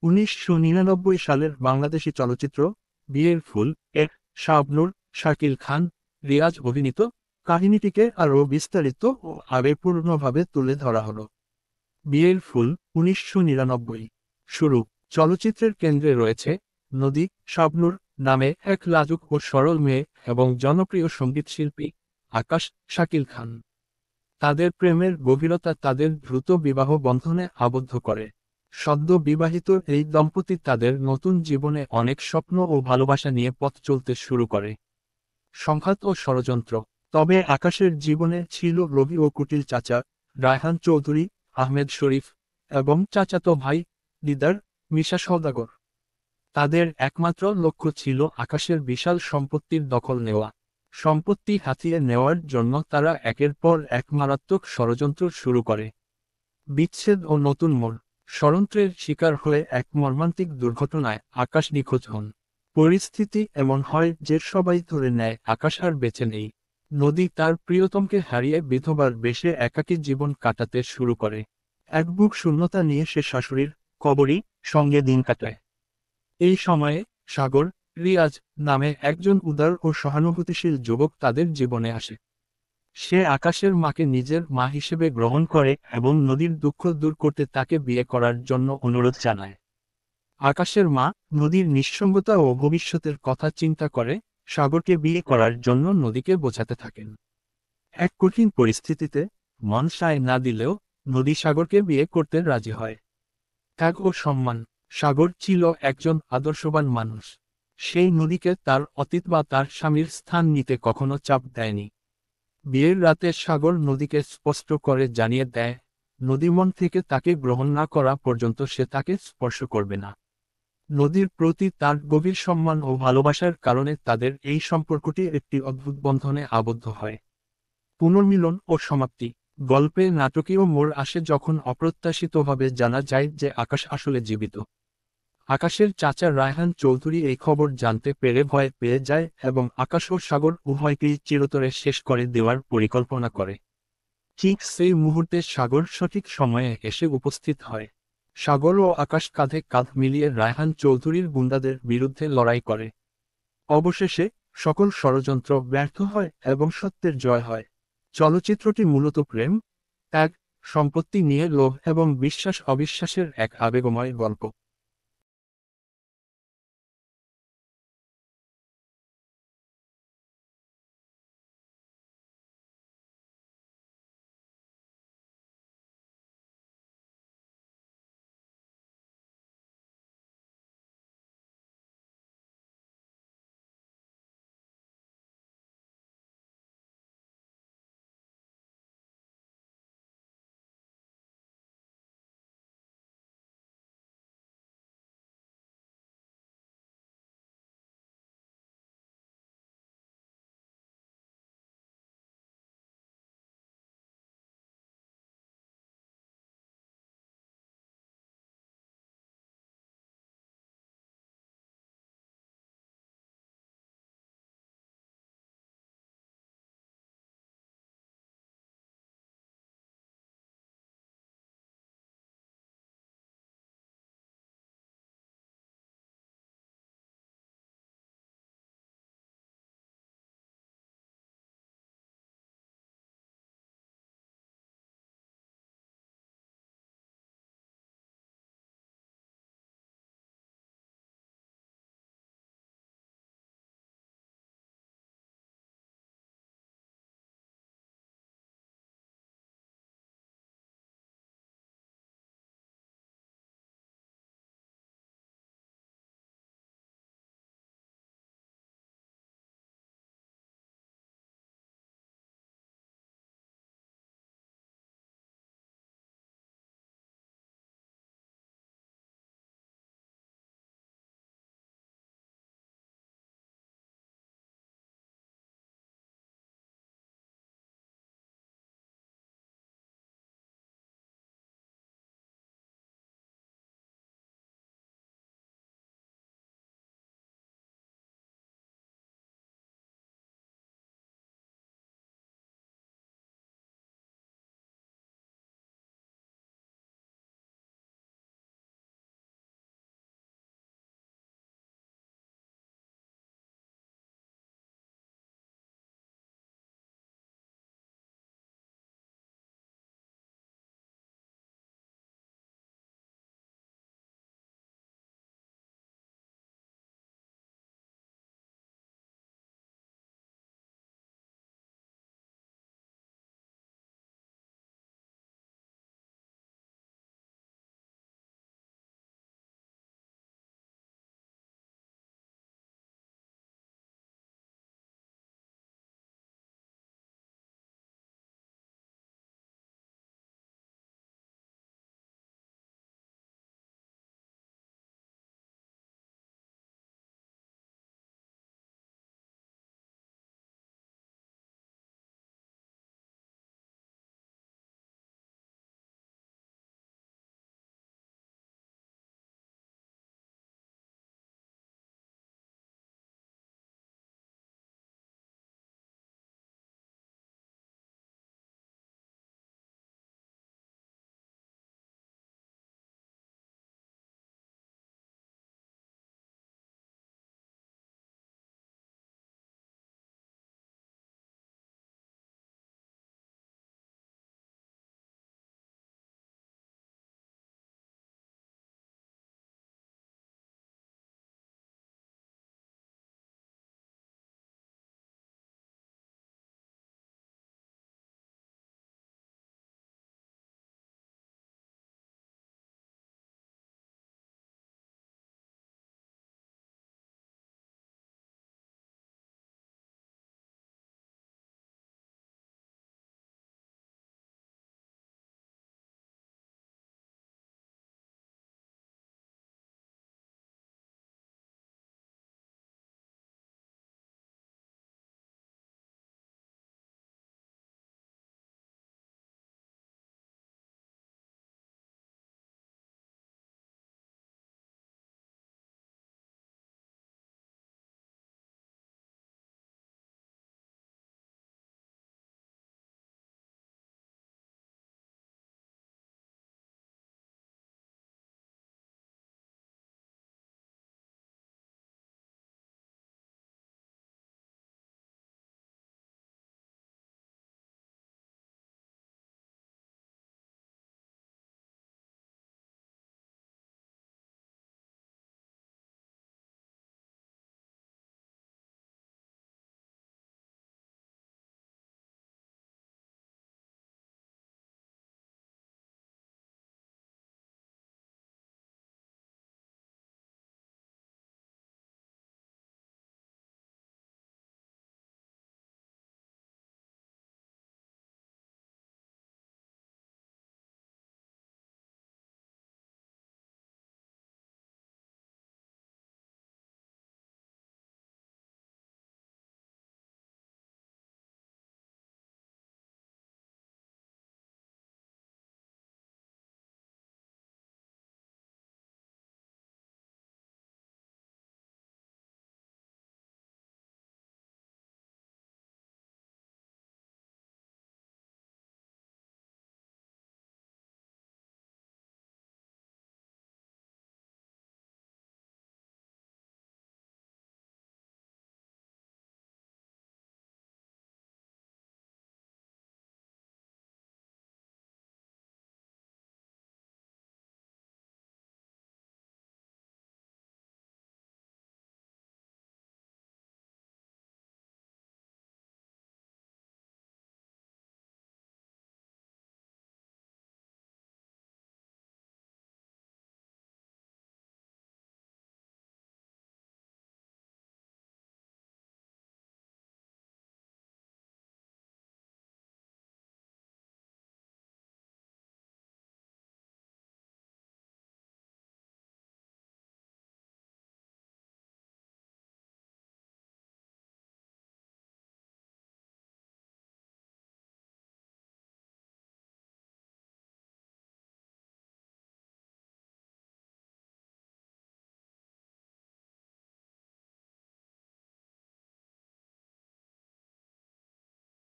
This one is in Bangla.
1999 সালের বাংলাদেশী চলচ্চিত্র বিয়ের ফুল এর শাবনূর শাকিল খান রিয়াজ অভিনীত কাহিনীটিকে আরও বিস্তারিত ও আবেগপূর্ণভাবে তুলে ধরা হলো। বিয়ের ফুল 1999। শুরু। চলচ্চিত্রের কেন্দ্রে রয়েছে নদী শাবনূর নামে এক লাজুক ও সরল মেয়ে এবং জনপ্রিয় সঙ্গীতশিল্পী আকাশ শাকিল খান। তাদের প্রেমের গভীরতা তাদের দ্রুত বিবাহ বন্ধনে আবদ্ধ করে। সদ্য বিবাহিত এই দম্পতি তাদের নতুন জীবনে অনেক স্বপ্ন ও ভালোবাসা নিয়ে পথ চলতে শুরু করে। সংঘাত ও ষড়যন্ত্র। তবে আকাশের জীবনে ছিল রবি ও কুটিল চাচা রায়হান চৌধুরী, আহমেদ শরীফ এবং চাচাতো ভাই দিদার মিশা সওদাগর। তাদের একমাত্র লক্ষ্য ছিল আকাশের বিশাল সম্পত্তির দখল নেওয়া। সম্পত্তি হাতিয়ে নেওয়ার জন্য তারা একের পর এক মারাত্মক ষড়যন্ত্র শুরু করে। বিচ্ছেদ ও নতুন মোড়। ষড়যন্ত্রের শিকার হয়ে এক মর্মান্তিক দুর্ঘটনায় আকাশ নিখোঁজ হন। পরিস্থিতি এমন হয় যে সবাই ধরে নেয় আকাশ আর বেঁচে নেই। নদী তার প্রিয়তমকে হারিয়ে বিধবার বেশে একাকী জীবন কাটাতে শুরু করে। এক বুক শূন্যতা নিয়ে সে শাশুড়ির কবরী সঙ্গে দিন কাটায়। এই সময়ে সাগর রিয়াজ নামে একজন উদার ও সহানুভূতিশীল যুবক তাদের জীবনে আসে। সে আকাশের মাকে নিজের মা হিসেবে গ্রহণ করে এবং নদীর দুঃখ দূর করতে তাকে বিয়ে করার জন্য অনুরোধ জানায়। আকাশের মা নদীর নিঃসঙ্গতা ও ভবিষ্যতের কথা চিন্তা করে সাগরকে বিয়ে করার জন্য নদীকে বোঝাতে থাকেন। এক কঠিন পরিস্থিতিতে মন সায় না দিলেও নদী সাগরকে বিয়ে করতে রাজি হয়। ত্যাগ ও সম্মান। সাগর ছিল একজন আদর্শবান মানুষ। সেই নদীকে তার অতীত বা তার স্বামীর স্থান নিতে কখনো চাপ দেয়নি। বিয়ের রাতে সাগর নদীকে স্পষ্ট করে জানিয়ে দেয়, নদী মন থেকে তাকে গ্রহণ না করা পর্যন্ত সে তাকে স্পর্শ করবে না। নদীর প্রতি তার গভীর সম্মান ও ভালোবাসার কারণে তাদের এই সম্পর্কটি একটি অদ্ভুত বন্ধনে আবদ্ধ হয়। পুনর্মিলন ও সমাপ্তি। গল্পে নাটকীয় মোড় আসে যখন অপ্রত্যাশিতভাবে জানা যায় যে আকাশ আসলে জীবিত। আকাশের চাচা রায়হান চৌধুরী এই খবর জানতে পেরে ভয় পেয়ে যায় এবং আকাশ ও সাগর উভয়কেই চিরতরে শেষ করে দেওয়ার পরিকল্পনা করে। ঠিক সেই মুহূর্তে সাগর সঠিক সময়ে এসে উপস্থিত হয়। সাগর ও আকাশ কাঁধে কাঁধ মিলিয়ে রায়হান চৌধুরীর গুন্ডাদের বিরুদ্ধে লড়াই করে। অবশেষে সকল ষড়যন্ত্র ব্যর্থ হয় এবং সত্যের জয় হয়। চলচ্চিত্রটি মূলত প্রেম, ত্যাগ, সম্পত্তি নিয়ে লোভ এবং বিশ্বাস অবিশ্বাসের এক আবেগময় গল্প।